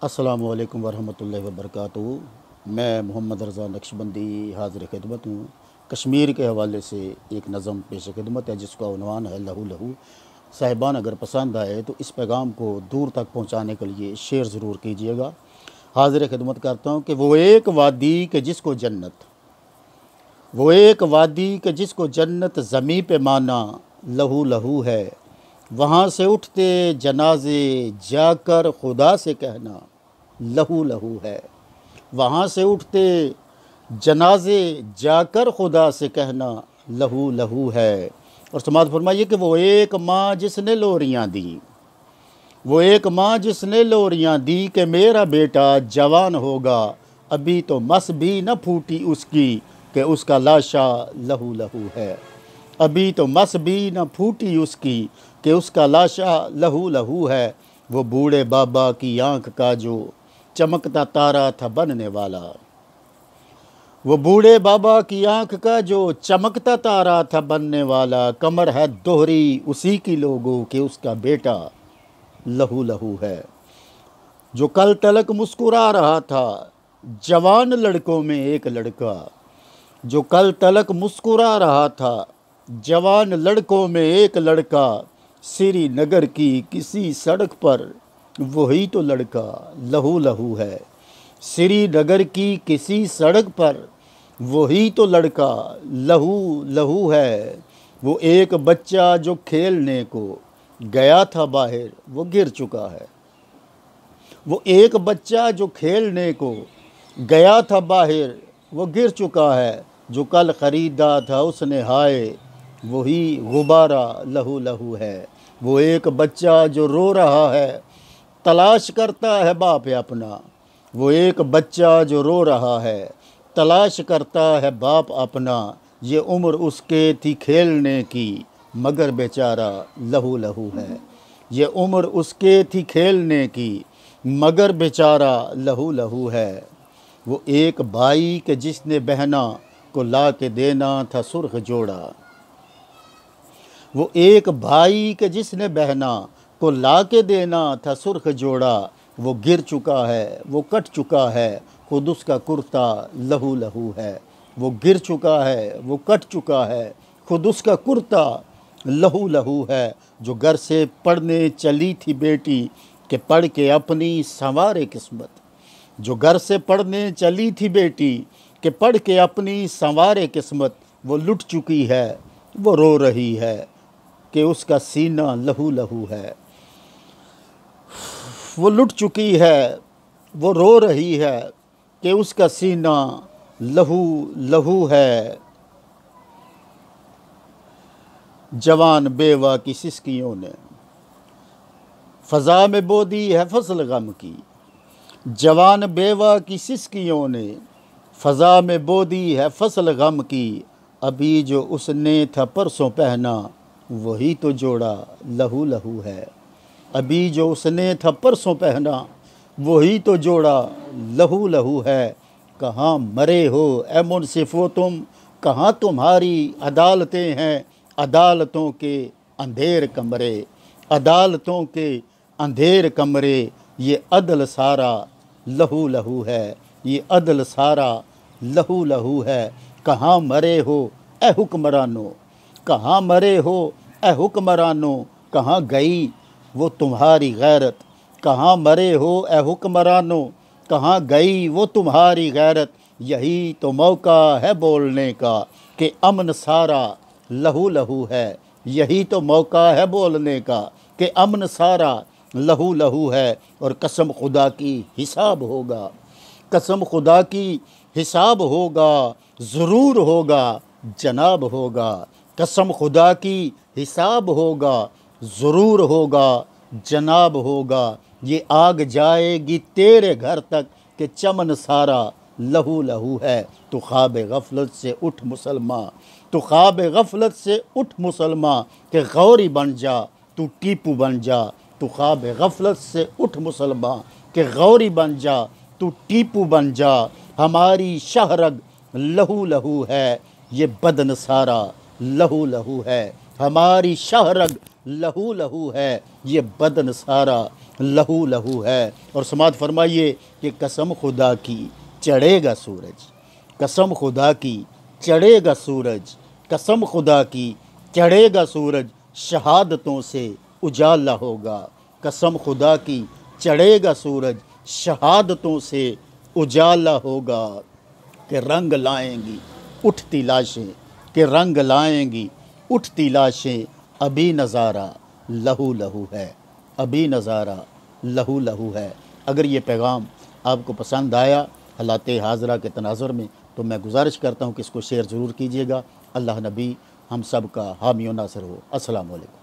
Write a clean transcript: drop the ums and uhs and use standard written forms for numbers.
अस्सलामु अलैकुम वरहमतुल्लाहि वबरकातुहू। मैं मोहम्मद रज़ा नक्शबंदी हाज़िर खिदमत हूँ। कश्मीर के हवाले से एक नज़म पेश खिदमत है जिसका उन्वान है लहू लहू। साहिबान अगर पसंद आए तो इस पैगाम को दूर तक पहुँचाने के लिए शेयर ज़रूर कीजिएगा। हाज़िर खिदमत करता हूँ कि वो एक वादी के जिसको जन्नत, वो एक वादी के जिसको जन्नत ज़मी पे माना लहू लहू है। वहाँ से उठते जनाजे जाकर खुदा से कहना लहू लहू है। वहाँ से उठते जनाजे जाकर खुदा से कहना लहू लहू है। और समात फरमाइए कि वो एक माँ जिसने लोरियाँ दी, वो एक माँ जिसने लोरियाँ दी कि मेरा बेटा जवान होगा, अभी तो मस भी न फूटी उसकी कि उसका लाशा लहू लहू है। अभी तो मस भी न फूटी उसकी कि उसका लाशा लहू लहू है। वो बूढ़े बाबा की आँख का जो चमकता तारा था बनने वाला, वो बूढ़े बाबा की आँख का जो चमकता तारा था बनने वाला। कमर है दोहरी उसी की लोगों कि उसका बेटा लहू लहू है। जो कल तलक मुस्कुरा रहा था जवान लड़कों में एक लड़का, जो कल तलक मुस्कुरा रहा था जवान लड़कों में एक लड़का। श्रीनगर की किसी सड़क पर वही तो लड़का लहू लहू है। श्रीनगर की किसी सड़क पर वही तो लड़का लहू लहू है। वो एक बच्चा जो खेलने को गया था बाहर वो गिर चुका है। वो एक बच्चा जो खेलने को गया था बाहर वो गिर चुका है। जो कल ख़रीदा था उसने हाय वही गुब्बारा लहू लहू है। वो एक बच्चा जो रो रहा है तलाश करता है बाप अपना, वो एक बच्चा जो रो रहा है तलाश करता है बाप अपना। ये उम्र उसके थी खेलने की मगर बेचारा लहू लहू है। ये उम्र उसके थी खेलने की मगर बेचारा लहू लहू है। वो एक भाई के जिसने बहना को ला के देना था सुर्ख जोड़ा, वो एक भाई के जिसने बहना को ला के देना था सुर्ख जोड़ा। वो गिर चुका है वो कट चुका है खुद उसका कुर्ता लहू लहू है। वो गिर चुका है वो कट चुका है खुद उसका कुर्ता लहू लहू है। जो घर से पढ़ने चली थी बेटी कि पढ़ के अपनी संवारे किस्मत, जो घर से पढ़ने चली थी बेटी कि पढ़ के अपनी संवारे किस्मत। वो लुट चुकी है वो रो रही है कि उसका सीना लहू लहू है। वो लुट चुकी है वो रो रही है कि उसका सीना लहू लहू है। जवान बेवा की सिसकियों ने फ़ज़ा में बो दी है फसल गम की, जवान बेवा की सिसकियों ने फ़ज़ा में बो दी है फसल गम की। अभी जो उसने था परसों पहना वही तो जोड़ा लहू लहू है। अभी जो उसने था परसों पहना वही तो जोड़ा लहू लहू है। कहाँ मरे हो ए मुनसिफ़ो तुम, कहाँ तुम्हारी अदालतें हैं। अदालतों के अंधेर कमरे, अदालतों के अंधेर कमरे। ये अदल सारा लहू लहू है, ये अदल सारा लहू लहू है। कहाँ मरे हो ए हुक्मरानो, कहाँ मरे हो ए हुक्मरानो। कहाँ गई वो तुम्हारी गैरत, कहाँ मरे हो ए हुक्मरानो। कहाँ गई वो तुम्हारी गैरत। यही तो मौका है बोलने का कि अमन सारा लहू लहू है। यही तो मौका है बोलने का कि अमन सारा लहू लहू है। और कसम खुदा की हिसाब होगा, कसम खुदा की हिसाब होगा, ज़रूर होगा जनाब होगा। कसम खुदा की हिसाब होगा ज़रूर होगा जनाब होगा। ये आग जाएगी तेरे घर तक कि चमन सारा लहू लहू है। तो ख्वाब गफलत से उठ मुसलमान, तो ख्वाब गफलत से उठ मुसलमान कि गौरी बन जा तू टीपू बन जा। तो ख्वाब गफलत से उठ मुसलमान कि गौरी बन जा तू टीपू बन जा। हमारी शहरग लहू लहू है, ये बदन सारा लहू लहू है। हमारी शहरग लहू लहू है, ये बदन सारा लहू लहू है। और समात फरमाइए कि कसम खुदा की चढ़ेगा सूरज, कसम खुदा की चढ़ेगा सूरज, कसम खुदा की चढ़ेगा सूरज, शहादतों से उजाला होगा। कसम खुदा की चढ़ेगा सूरज, शहादतों से उजाला होगा। कि रंग लाएंगी उठती लाशें, कि रंग लाएंगी उठती लाशें, अभी नज़ारा लहू लहू है, अभी नज़ारा लहू लहू है। अगर ये पैगाम आपको पसंद आया हालात हाज़रा के तनाज़ुर में, तो मैं गुजारिश करता हूँ कि इसको शेयर ज़रूर कीजिएगा। अल्लाह नबी हम सब का हामी व नासिर हो। अस्सलाम वालेकुम।